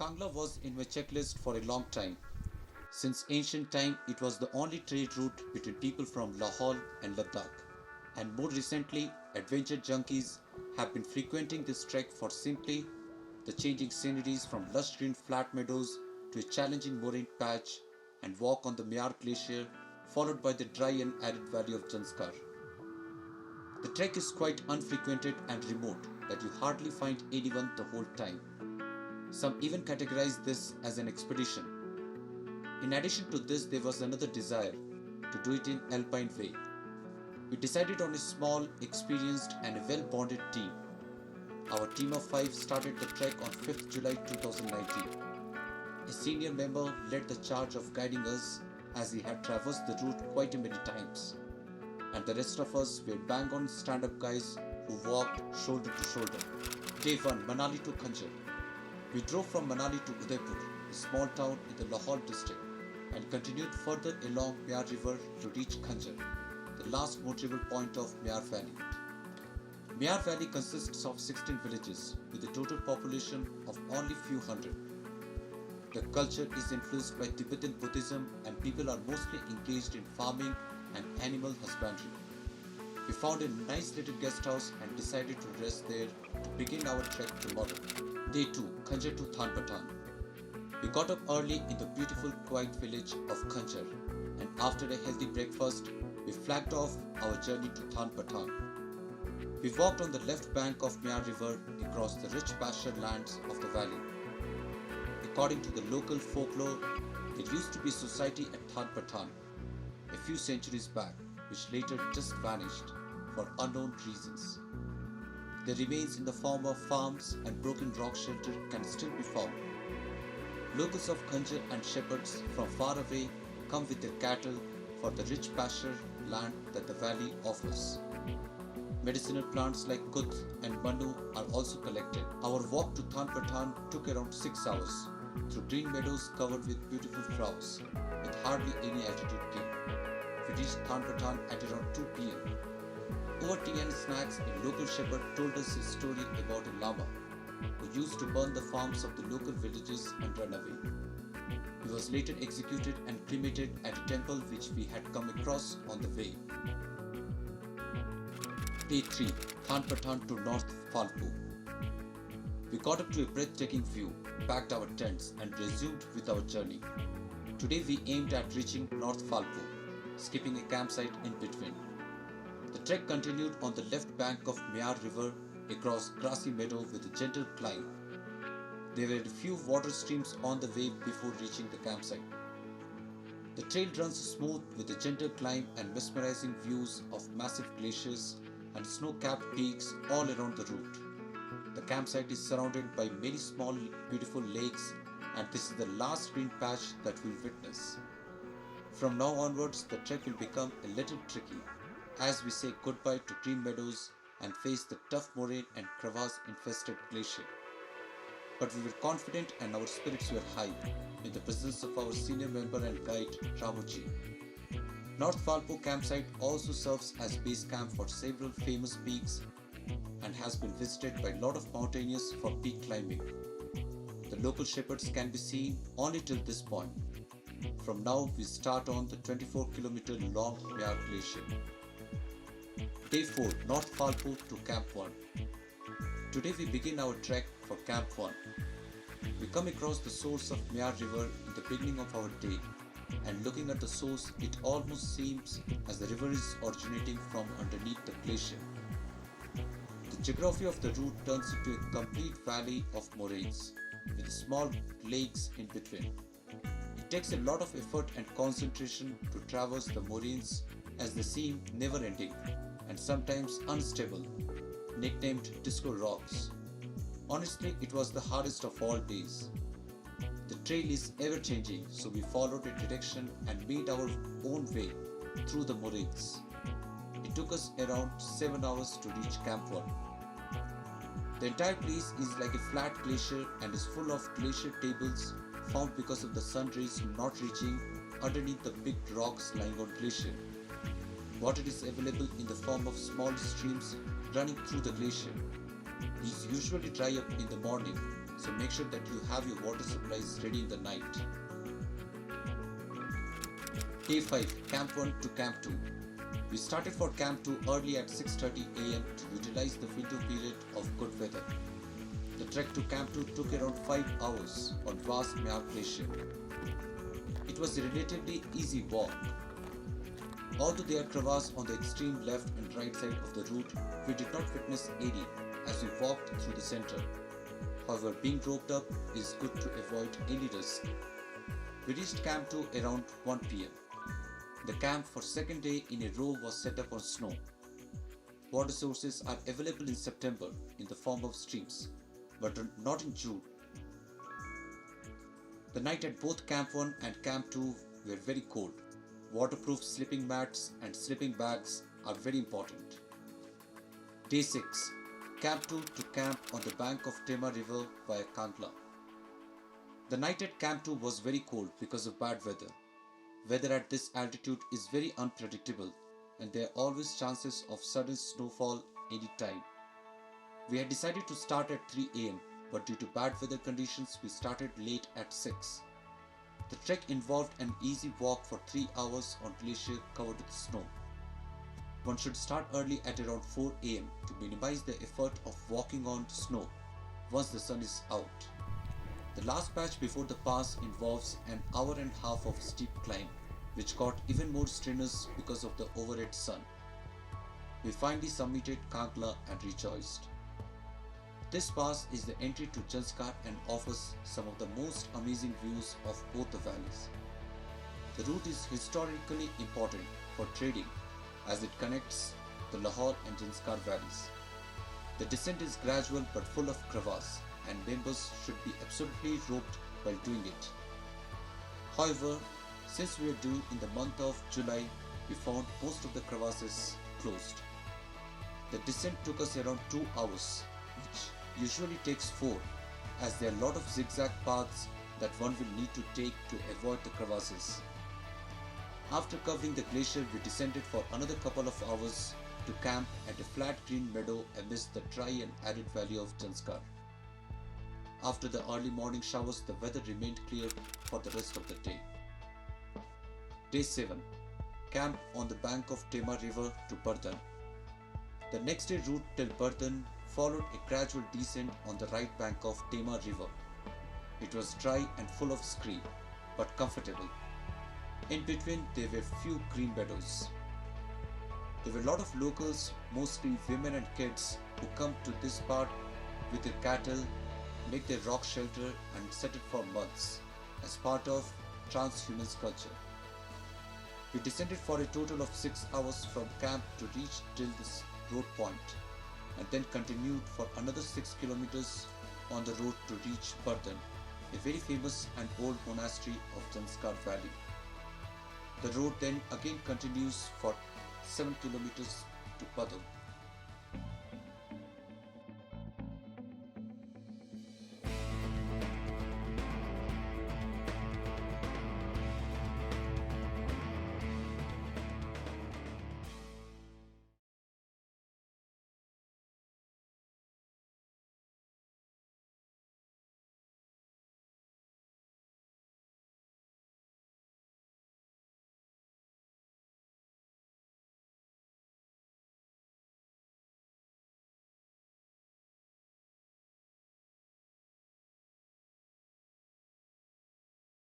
Kangla was in my checklist for a long time. Since ancient time, it was the only trade route between people from Lahore and Ladakh. And more recently, adventure junkies have been frequenting this trek for simply the changing sceneries from lush green flat meadows to a challenging moraine patch and walk on the Myar Glacier, followed by the dry and arid valley of Janskar. The trek is quite unfrequented and remote that you hardly find anyone the whole time. Some even categorize this as an expedition. In addition to this, there was another desire to do it in alpine way. We decided on a small, experienced and a well-bonded team. Our team of 5 started the trek on 5th July 2019. A senior member led the charge of guiding us as he had traversed the route quite a many times. And the rest of us were bang-on stand-up guys who walked shoulder to shoulder. Day 1, Manali to Khanjar. We drove from Manali to Udaipur, a small town in the Lahore district, and continued further along Myar River to reach Khanjar, the last motorable point of Myar Valley. Myar Valley consists of 16 villages with a total population of only few hundred. The culture is influenced by Tibetan Buddhism and people are mostly engaged in farming and animal husbandry. We found a nice little guest house and decided to rest there to begin our trek tomorrow. Day 2, Khanjar to Thanpatan. We got up early in the beautiful quiet village of Khanjar and after a healthy breakfast, we flagged off our journey to Thanpatan. We walked on the left bank of Myar River across the rich pasture lands of the valley. According to the local folklore, there used to be a society at Thanpatan a few centuries back, which later just vanished for unknown reasons. The remains in the form of farms and broken rock shelter can still be found. Locals of Khanjar and shepherds from far away come with their cattle for the rich pasture land that the valley offers. Medicinal plants like Kuth and Manu are also collected. Our walk to Thanpatan took around 6 hours through green meadows covered with beautiful flowers with hardly any altitude gain. We reached Thanpatan at around 2 p.m. Over tea and snacks, a local shepherd told us a story about a lama who used to burn the farms of the local villages and run away. He was later executed and cremated at a temple which we had come across on the way. Day 3, Thanpatan to North Phalpu. We got up to a breathtaking view, packed our tents and resumed with our journey. Today we aimed at reaching North Phalpu, skipping a campsite in between. The trek continued on the left bank of Myar River across grassy meadow with a gentle climb. There were a few water streams on the way before reaching the campsite. The trail runs smooth with a gentle climb and mesmerizing views of massive glaciers and snow-capped peaks all around the route. The campsite is surrounded by many small beautiful lakes and this is the last green patch that we'll witness. From now onwards, the trek will become a little tricky as we say goodbye to green meadows and face the tough moraine and crevasse-infested glacier. But we were confident and our spirits were high in the presence of our senior member and guide, Ramuji. North Phalpu campsite also serves as base camp for several famous peaks and has been visited by a lot of mountaineers for peak climbing. The local shepherds can be seen only till this point. From now, we start on the 24-kilometer long Myar Glacier. Day 4, North Phalpu to Camp 1. Today we begin our trek for Camp 1. We come across the source of Myar River in the beginning of our day, and looking at the source, it almost seems as the river is originating from underneath the glacier. The geography of the route turns into a complete valley of moraines, with small lakes in between. It takes a lot of effort and concentration to traverse the moraines as they seem never-ending and sometimes unstable, nicknamed Disco Rocks. Honestly, it was the hardest of all days. The trail is ever-changing, so we followed a direction and made our own way through the moraines. It took us around 7 hours to reach Camp 1. The entire place is like a flat glacier and is full of glacier tables found because of the sun rays not reaching underneath the big rocks lying on glacier. Water is available in the form of small streams running through the glacier. These usually dry up in the morning, so make sure that you have your water supplies ready in the night. Day 5. Camp 1 to Camp 2. We started for Camp 2 early at 6:30 am to utilize the winter period of good weather. The trek to Camp 2 took around 5 hours on vast Mea Glacier. It was a relatively easy walk. Although there are crevasses on the extreme left and right side of the route, we did not witness any as we walked through the center. However, being roped up is good to avoid any risk. We reached Camp 2 around 1 pm. The camp for second day in a row was set up on snow. Water sources are available in September in the form of streams, but not in June. The night at both Camp 1 and Camp 2 were very cold. Waterproof sleeping mats and sleeping bags are very important. Day 6. Camp 2 to camp on the bank of Tema River via Kangla. The night at Camp 2 was very cold because of bad weather. Weather at this altitude is very unpredictable and there are always chances of sudden snowfall anytime. We had decided to start at 3 am, but due to bad weather conditions we started late at 6. The trek involved an easy walk for 3 hours on glacier covered with snow. One should start early at around 4 am to minimize the effort of walking on snow once the sun is out. The last patch before the pass involves an hour and a half of steep climb, which got even more strenuous because of the overhead sun. We finally summited Kangla and rejoiced. This pass is the entry to Janskar and offers some of the most amazing views of both the valleys. The route is historically important for trading as it connects the Lahore and Janskar valleys. The descent is gradual but full of crevasses and members should be absolutely roped while doing it. However, since we are due in the month of July, we found most of the crevasses closed. The descent took us around 2 hours, which usually takes 4, as there are a lot of zigzag paths that one will need to take to avoid the crevasses. After covering the glacier, we descended for another couple of hours to camp at a flat green meadow amidst the dry and arid valley of Janskar. After the early morning showers, the weather remained clear for the rest of the day. Day 7. Camp on the bank of Tema River to Bardhan. The next day route till Bardhan followed a gradual descent on the right bank of Tema River. It was dry and full of scree, but comfortable. In between there were few green meadows. There were a lot of locals, mostly women and kids, who come to this part with their cattle, make their rock shelter and set it for months as part of transhuman culture. We descended for a total of 6 hours from camp to reach till this road point, and then continued for another 6 kilometers on the road to reach Bardhan, a very famous and old monastery of Janskar Valley. The road then again continues for 7 kilometers to Padam.